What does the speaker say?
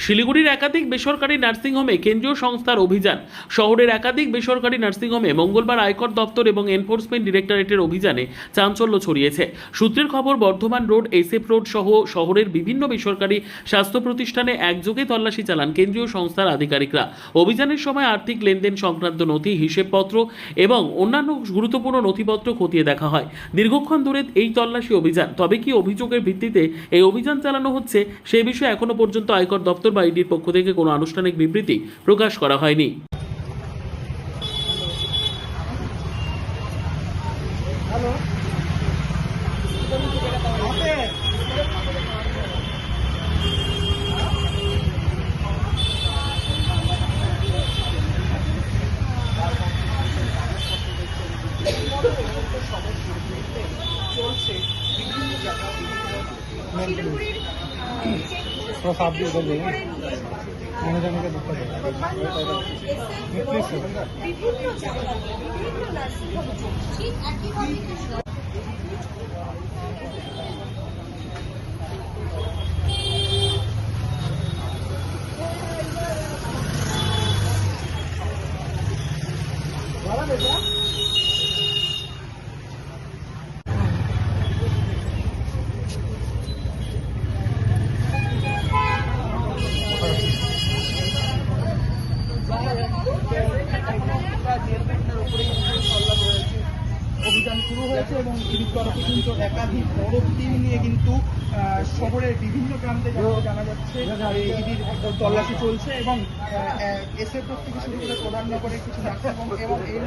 শিলিগুড়ির একাধিক বেসরকারি নার্সিংহোমে কেন্দ্রীয় সংস্থার অভিযান। শহরের একাধিক বেসরকারি নার্সিংহোমে মঙ্গলবার আয়কর দপ্তর এবং এনফোর্সমেন্ট ডিরেক্টরেটের অভিযানে চাঞ্চল্য ছড়িয়েছে। সূত্রের খবর, বর্ধমান রোড, এসএফ রোড সহ শহরের বিভিন্ন বেসরকারি স্বাস্থ্য প্রতিষ্ঠানে একযোগে তল্লাশি চালান কেন্দ্রীয় সংস্থার আধিকারিকরা। অভিযানের সময় আর্থিক লেনদেন সংক্রান্ত নথি, হিসেবপত্র এবং অন্যান্য গুরুত্বপূর্ণ নথিপত্র খতিয়ে দেখা হয়। দীর্ঘক্ষণ ধরে এই তল্লাশি অভিযান। তবে কি অভিযোগের ভিত্তিতে এই অভিযান চালানো হচ্ছে সে বিষয়ে এখনো পর্যন্ত আয়কর দপ্তর বা ইডির পক্ষ থেকে কোনো আনুষ্ঠানিক বিবৃতি প্রকাশ করা হয়নি। थोड़ा साफ भी उधर देंगे आने जाने का दिक्कत है। অভিযান শুরু হয়েছে এবং ইডির তরফে কিন্তু একাধিক বড় টিম নিয়ে কিন্তু শহরের বিভিন্ন প্রান্তে জানা যাচ্ছে ইডির তল্লাশি চলছে এবং এসএফ থেকে শুরু করে প্রধাননগরের কিছু নার্সিংহোম এবং এই